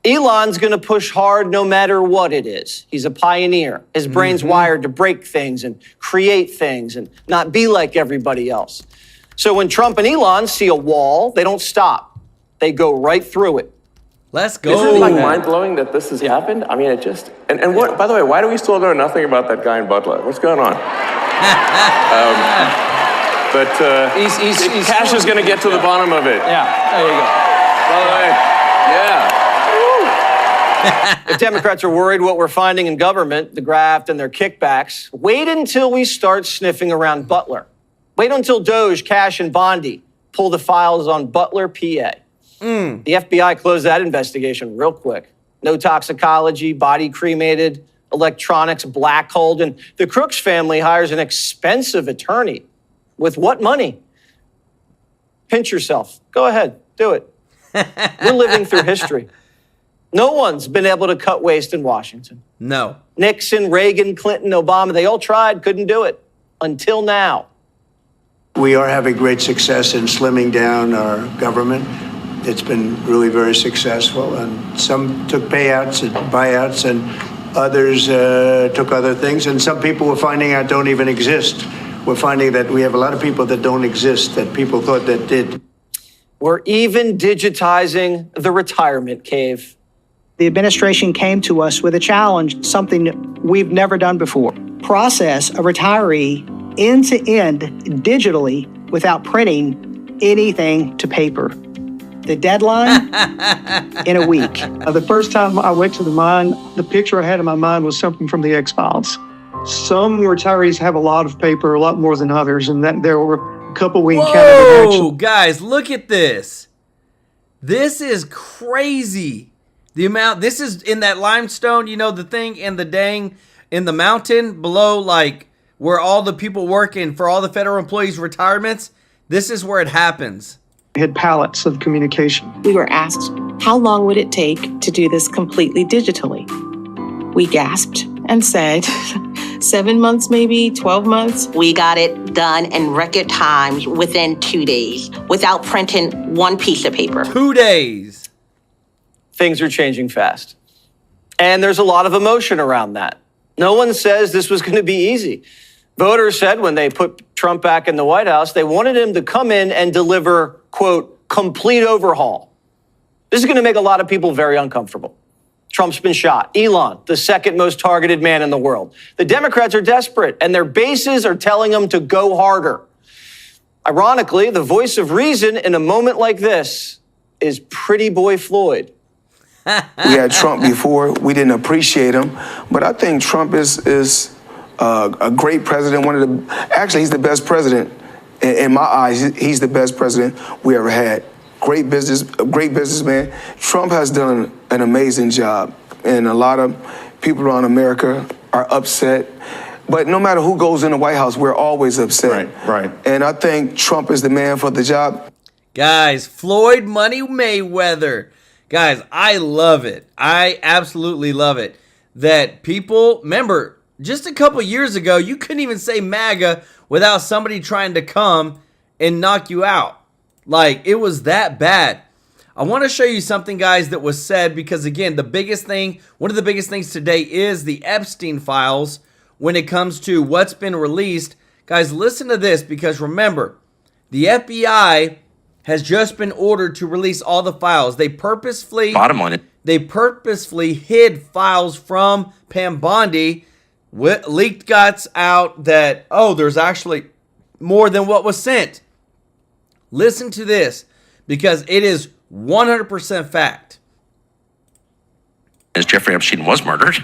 Elon's going to push hard no matter what it is. He's a pioneer. His brain's wired to break things and create things and not be like everybody else. So when Trump and Elon see a wall, they don't stop. They go right through it. Let's go. Isn't it like mind-blowing that this has happened? I mean, it just... And what, by the way, why do we still know nothing about that guy in Butler? What's going on? Kash is going to get to the bottom of it. Yeah, there you go. By the way, yeah. If Democrats are worried what we're finding in government, the graft and their kickbacks, wait until we start sniffing around Butler. Wait until DOGE, Kash, and Bondi pull the files on Butler PA. The FBI closed that investigation real quick. No toxicology, body cremated, electronics black-holed, and the Crooks family hires an expensive attorney. With what money? Pinch yourself. Go ahead, do it. We're living through history. No one's been able to cut waste in Washington. No. Nixon, Reagan, Clinton, Obama, they all tried, couldn't do it. Until now. We are having great success in slimming down our government. It's been really very successful, and some took payouts and buyouts, and others took other things, and some people we're finding out don't even exist. We're finding that we have a lot of people that don't exist that people thought that did. We're even digitizing the retirement cave. The administration came to us with a challenge, something we've never done before. Process a retiree end-to-end digitally without printing anything to paper. The deadline, in a week. The first time I went to the mine, the picture I had in my mind was something from the X-Files. Some retirees have a lot of paper, a lot more than others, and that there were a couple we encountered in action. Guys, look at this. This is crazy. The amount, this is in that limestone, you know, the thing in the in the mountain below, like, where all the people working for all the federal employees' retirements. This is where it happens. We had pallets of communication. We were asked, how long would it take to do this completely digitally? We gasped and said, 7 months, maybe 12 months. We got it done in record times within 2 days without printing one piece of paper. 2 days. Things are changing fast. And there's a lot of emotion around that. No one says this was going to be easy. Voters said when they put Trump back in the White House, they wanted him to come in and deliver, quote, complete overhaul. This is going to make a lot of people very uncomfortable. Trump's been shot. Elon, the second most targeted man in the world. The Democrats are desperate, and their bases are telling them to go harder. Ironically, the voice of reason in a moment like this is Pretty Boy Floyd. We had Trump before. We didn't appreciate him. But I think Trump is a great president. Actually, he's the best president. In my eyes, he's the best president we ever had. Great businessman. Trump has done an amazing job. And a lot of people around America are upset. But no matter who goes in the White House, we're always upset. Right. And I think Trump is the man for the job. Guys, Floyd Money Mayweather. Guys, I love it. I absolutely love it. That people, remember, just a couple years ago, you couldn't even say MAGA without somebody trying to come and knock you out. Like, it was that bad. I want to show you something, guys, that was said because, again, one of the biggest things today is the Epstein files when it comes to what's been released. Guys, listen to this because, remember, the FBI has just been ordered to release all the files. They purposefully hid files from Pam Bondi. Leaked guts out that, there's actually more than what was sent. Listen to this because it is 100% fact. As Jeffrey Epstein was murdered,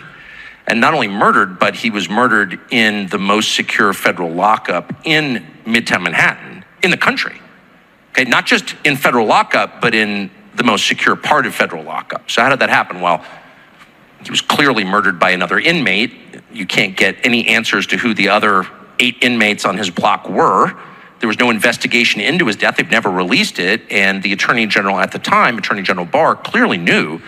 and not only murdered, but he was murdered in the most secure federal lockup in Midtown Manhattan, in the country. Okay, not just in federal lockup, but in the most secure part of federal lockup. So how did that happen? Well, he was clearly murdered by another inmate. You can't get any answers to who the other 8 inmates on his block were. There was no investigation into his death. They've never released it. And the Attorney General at the time, Attorney General Barr, clearly knew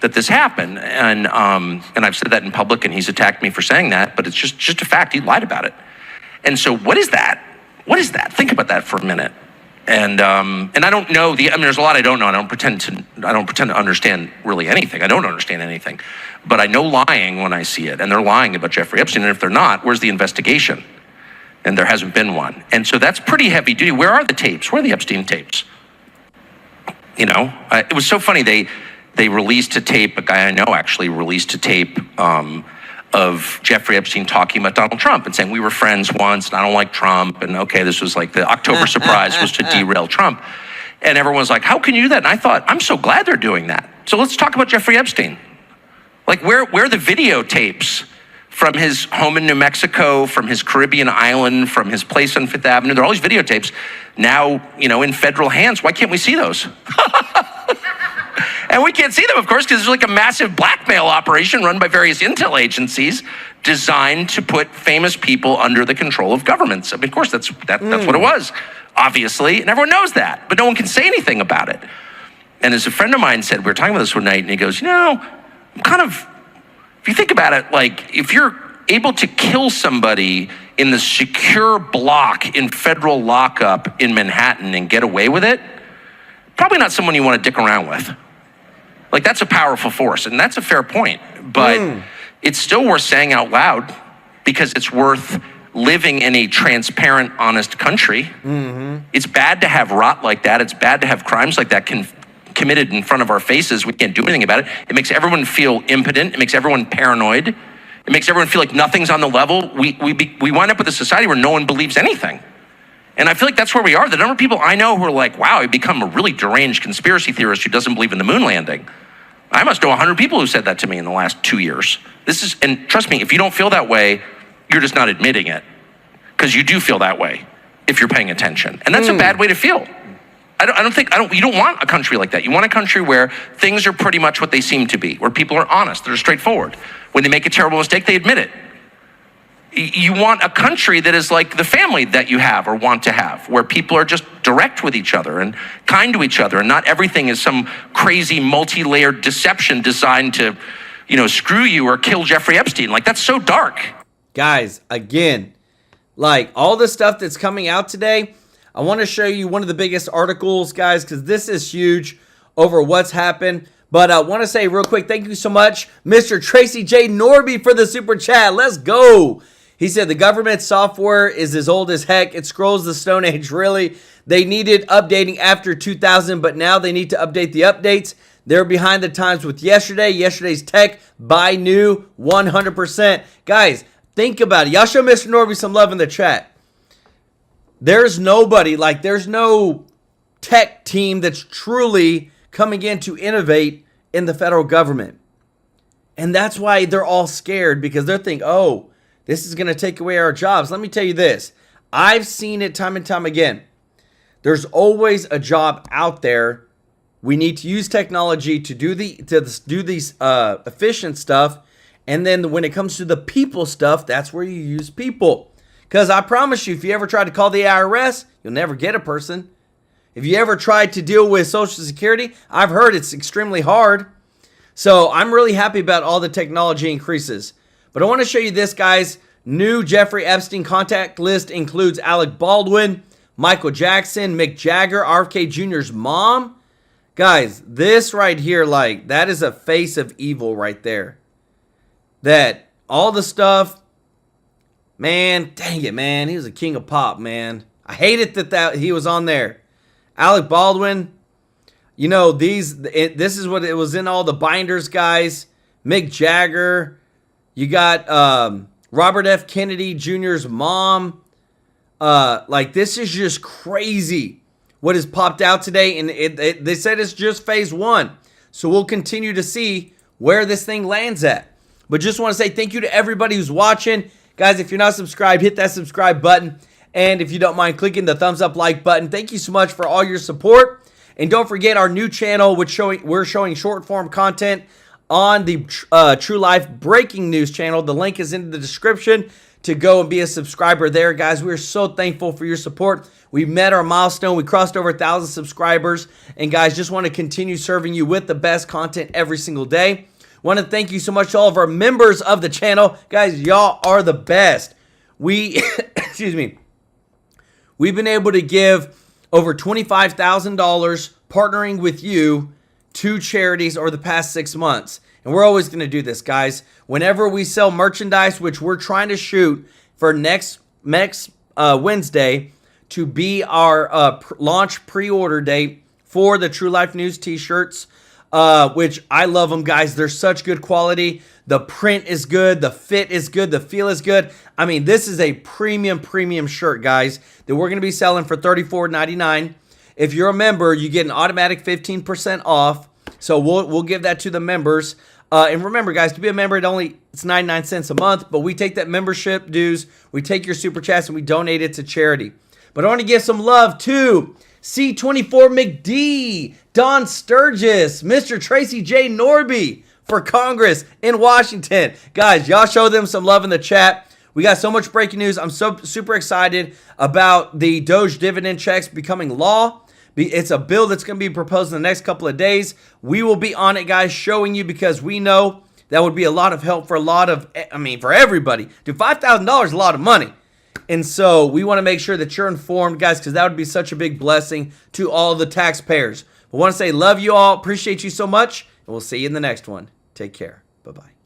that this happened. And I've said that in public, and he's attacked me for saying that, but it's just a fact. He lied about it. And so what is that? What is that? Think about that for a minute. And I don't know there's a lot I don't know, and I don't pretend to understand really anything. I don't understand anything. But I know lying when I see it, and they're lying about Jeffrey Epstein. And if they're not, where's the investigation? And there hasn't been one. And so that's pretty heavy duty. Where are the tapes? Where are the Epstein tapes? You know, it was so funny. They released a tape. A guy I know actually released a tape of Jeffrey Epstein talking about Donald Trump and saying we were friends once, and I don't like Trump. And okay, this was like the October surprise was to derail Trump. And everyone's like, how can you do that? And I thought, I'm so glad they're doing that. So let's talk about Jeffrey Epstein. Like, where are the videotapes from his home in New Mexico, from his Caribbean island, from his place on Fifth Avenue? There are all these videotapes now, you know, in federal hands. Why can't we see those? And we can't see them, of course, because there's like a massive blackmail operation run by various intel agencies designed to put famous people under the control of governments. I mean, of course, that's what it was, obviously, and everyone knows that, but no one can say anything about it. And as a friend of mine said, we were talking about this one night, and he goes, you know, I'm kind of, if you think about it, like, if you're able to kill somebody in the secure block in federal lockup in Manhattan and get away with it, probably not someone you want to dick around with. Like, that's a powerful force, and that's a fair point. But it's still worth saying out loud because it's worth living in a transparent, honest country. It's bad to have rot like that. It's bad to have crimes like that committed in front of our faces. We can't do anything about it. It makes everyone feel impotent. It makes everyone paranoid. It makes everyone feel like nothing's on the level. We wind up with a society where no one believes anything. And I feel like that's where we are. The number of people I know who are like, wow, I've become a really deranged conspiracy theorist who doesn't believe in the moon landing. I must know 100 people who said that to me in the last 2 years. And trust me, if you don't feel that way, you're just not admitting it. Because you do feel that way if you're paying attention. And that's a bad way to feel. You don't want a country like that. You want a country where things are pretty much what they seem to be, where people are honest, they're straightforward. When they make a terrible mistake, they admit it. You want a country that is like the family that you have or want to have, where people are just direct with each other and kind to each other, and not everything is some crazy multi-layered deception designed to, you know, screw you or kill Jeffrey Epstein. Like, that's so dark. Guys, again, like, all the stuff that's coming out today, I want to show you one of the biggest articles, guys, because this is huge over what's happened. But I want to say real quick, thank you so much, Mr. Tracy J. Norby, for the super chat. Let's go. He said, the government software is as old as heck. It scrolls the Stone Age, really. They needed updating after 2000, but now they need to update the updates. They're behind the times with yesterday's tech. Buy new 100%. Guys, think about it. Y'all show Mr. Norby some love in the chat. There's nobody, like, there's no tech team that's truly coming in to innovate in the federal government. And that's why they're all scared, because they're thinking, oh, this is going to take away our jobs. Let me tell you this. I've seen it time and time again. There's always a job out there. We need to use technology to do these efficient stuff. And then when it comes to the people stuff, that's where you use people. Because I promise you, if you ever try to call the IRS, you'll never get a person. If you ever tried to deal with Social Security, I've heard it's extremely hard. So I'm really happy about all the technology increases. But I want to show you this, guys. New Jeffrey Epstein contact list includes Alec Baldwin, Michael Jackson, Mick Jagger, RFK Jr.'s mom. Guys, this right here, like, that is a face of evil right there. That all the stuff, man, dang it, man. He was a king of pop, man. I hate it that he was on there. Alec Baldwin, you know, this is what it was in all the binders, guys. Mick Jagger. You got Robert F. Kennedy Jr.'s mom. Like, this is just crazy what has popped out today. And they said it's just phase 1. So we'll continue to see where this thing lands at. But just want to say thank you to everybody who's watching. Guys, if you're not subscribed, hit that subscribe button. And if you don't mind clicking the thumbs up like button, thank you so much for all your support. And don't forget our new channel, which we're showing short form content on the TrueLife breaking news channel. The link is in the description. to go and be a subscriber there, guys. We're so thankful for your support. We met our milestone. We crossed over 1,000 subscribers. And guys, just want to continue serving you with the best content every single day. Want to thank you so much to all of our members of the channel. Guys, y'all are the best. We, excuse me, we've been able to give over $25,000 partnering with you to charities over the past 6 months. And we're always going to do this, guys. Whenever we sell merchandise, which we're trying to shoot for next Wednesday to be our launch pre-order date for the TrueLife News t-shirts, which I love them, guys. They're such good quality. The print is good. The fit is good. The feel is good. I mean, this is a premium shirt, guys, that we're going to be selling for $34.99. If you're a member, you get an automatic 15% off. So we'll give that to the members. And remember, guys, to be a member, it's 99 cents a month. But we take that membership dues, we take your super chats, and we donate it to charity. But I want to give some love to C24 McD, Don Sturgis, Mr. Tracy J. Norby for Congress in Washington. Guys, y'all show them some love in the chat. We got so much breaking news. I'm so super excited about the DOGE dividend checks becoming law. It's a bill that's going to be proposed in the next couple of days. We will be on it, guys, showing you, because we know that would be a lot of help for for everybody. Dude, $5,000 is a lot of money. And so we want to make sure that you're informed, guys, because that would be such a big blessing to all the taxpayers. I want to say love you all. Appreciate you so much. And we'll see you in the next one. Take care. Bye-bye.